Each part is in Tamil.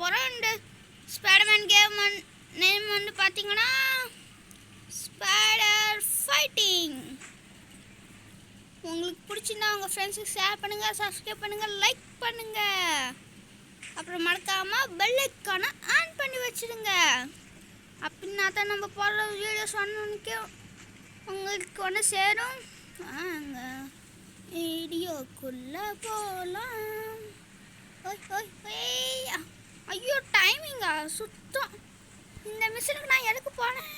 போகிறோம். இந்த ஸ்பைடர்மேன் கேம் நேம் வந்து பார்த்தீங்கன்னா ஸ்பைடர் ஃபைட்டிங். உங்களுக்கு பிடிச்சிருந்தா உங்கள் ஃப்ரெண்ட்ஸுக்கு ஷேர் பண்ணுங்கள், சப்ஸ்கிரைப் பண்ணுங்கள், லைக் பண்ணுங்கள். அப்புறம் மறக்காமல் பெல் ஐக்கானை ஆன் பண்ணி வச்சுடுங்க. அப்படின்னா தான் நம்ம போடுற வீடியோஸ் ஒன்றுக்கு உங்களுக்கு ஒன்று சேரும். வாங்க வீடியோக்குள்ளே போகலாம். ஐயோ டைமிங்கா சுத்தம். இந்த மிஷினுக்கு நான் எதுக்கு போனேன்?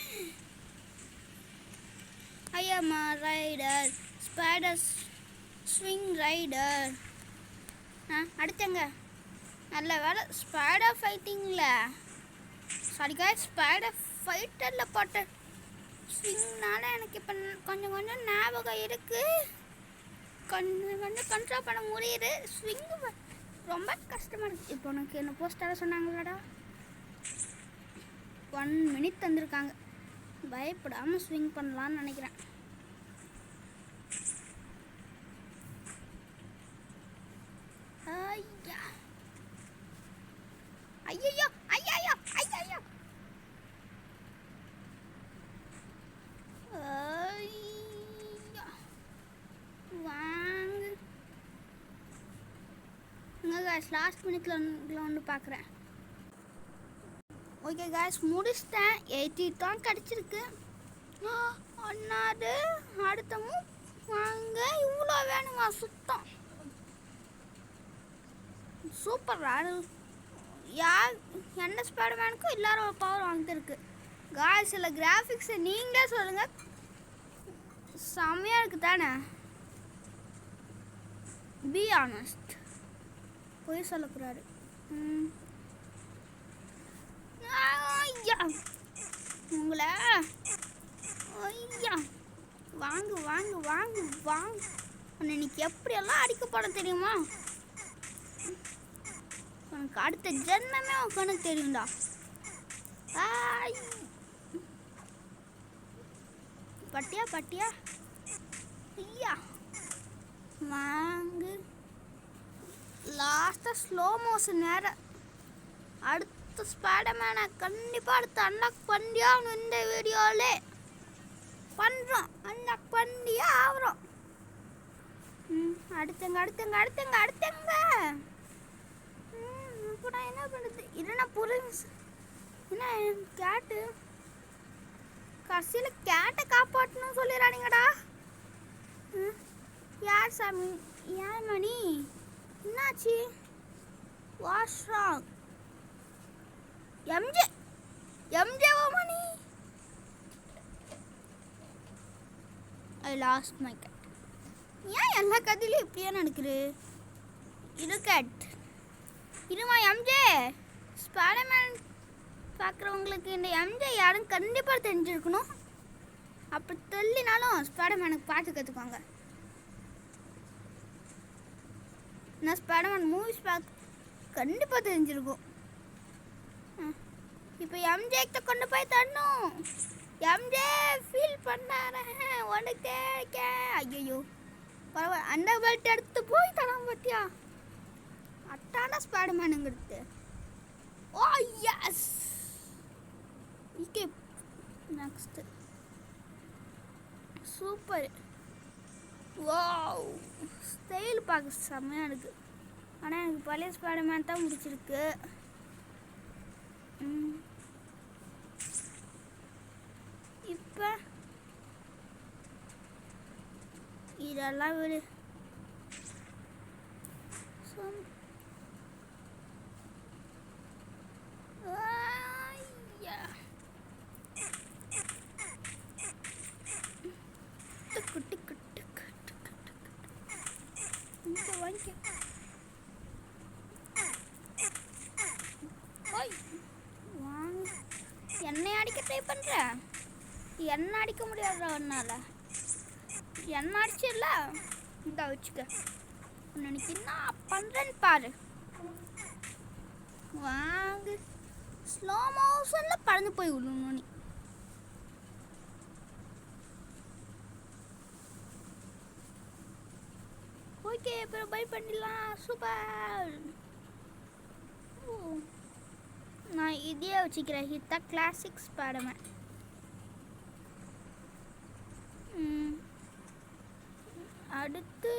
ஐயம்மா ரைடர் ஸ்பைடர் ஸ்விங் ரைடர். அடுத்தங்க நல்ல வேலை ஸ்பைடர் ஃபைட்டிங்கில் ஸ்பைடர் ஃபைட்டரில் போட்ட ஸ்விங்னால எனக்கு இப்போ கொஞ்சம் கொஞ்சம் ஞாபகம் இருக்குது. கொஞ்சம் கொஞ்சம் கண்ட்ரோல் பண்ண முடியுது. ஸ்விங் ரொம்ப கஷ்டமாக இருக்குது. இப்போ உனக்கு என்ன போஸ்டராக சொன்னாங்களாடா, 1 மினிட் தந்திருக்காங்க. பயப்படாமல் ஸ்விங் பண்ணலான்னு நினைக்கிறேன். ஐயா ஐயோ ஐயோ ஐயோ வாங்க லாஸ்ட் மினிட்ல ஒன்று பார்க்குறேன். ஓகே காய்ஸ் முடிச்சிட்டேன். 80 தான் கிடச்சிருக்கு. ஒன்றாவது அடுத்தமும் வாங்க. இவ்வளோ வேணுமா? சுத்தம் சூப்பர். யார் எந்த ஸ்பைடர்மேனுக்கும் எல்லாரும் ஒரு பவர் வாங்கிட்டுருக்கு. காய்ஸ் சில கிராஃபிக்ஸை நீங்களே சொல்லுங்கள், செம்மையாக இருக்குது தானே? பி ஆனஸ்ட், போய் சொல்லக்கூடாது. உங்களை ஐயா வாங்க வாங்க வாங்க வாங்க. இன்னைக்கு எப்படியெல்லாம் அடிக்கப்பட தெரியுமா? உனக்கு அடுத்த ஜென்மமே உனக்கு தெரியும்டா. பட்டியா பட்டியா ஐயா வாங்க. லாஸ்ட்டாக ஸ்லோ மோஷன் வேறு. அடுத்த ஸ்பைடர்மேனை கண்டிப்பாக அடுத்து அன்லாக் பண்ணியா இந்த வீடியோவிலே பண்ணுறோம். அன்லாக் பண்ணியா ஆகிறோம். அடுத்தங்க அடுத்தங்க அடுத்தங்க அடுத்தங்க. இப்போ நான் என்ன பண்ணுறது? இல்லைன்னா புரிஞ்சு என்ன கேட்டு கடைசியில் கேட்டை காப்பாற்றணும்னு சொல்லிடுறானுங்கடா. யார் சாமி? யார் மணி? என்னாச்சு? What's wrong? எம்ஜே எம்ஜேவா Mani? I lost my cat. ஏன் எல்லா கதையிலும் இப்படியே நடக்குது? இது கேட் இதுமா எம்ஜே. ஸ்பைடர்மேன் பார்க்குறவங்களுக்கு இந்த எம்ஜே யாரும் கண்டிப்பாக தெரிஞ்சிருக்கணும். அப்படி தெரியலனாலும் ஸ்பைடர்மேனுக்கு பார்த்து கற்றுக்குவாங்க. நான் ஸ்பைடர்மேன் மூவிஸ் பார்க்க கண்டிப்பாக தெரிஞ்சிருக்கும். இப்போ எம்ஜேக்கிட்ட கொண்டு போய் தரணும். எம்ஜே ஃபீல் பண்ணார உனக்கு ஐயோ பரவாயில்ல. அந்த பெல்ட் எடுத்து போய் தரான் பார்த்தியா? அட்டான ஸ்பைடர்மேனுங்கிறது. Oh yes. Okay next super. Wow style பார்க்க செம்மையாக இருக்குது. ஆனால் எனக்கு பழைய ஸ்பைடர்மேன் தான் பிடிச்சிருக்கு. இப்போ இதெல்லாம் விடு. என்னை அடிக்க ட்ரை பண்ணுற? என்ன அடிக்க முடியாத ஒன்னால. என்ன அடிச்சிடல இந்த வச்சுக்க. உனக்கு என்ன பண்ணுறேன்னு பாரு. வாங்க ஸ்லோ மோஷனில் பறந்து போய் விடணும் நீ. ஓகே அப்புறம் பை பண்ணிடலாம். சூப்பர். நான் இதையே வச்சுக்கிறேன். இதுதான் கிளாசிக் ஸ்பைடர்மேன். அடுத்து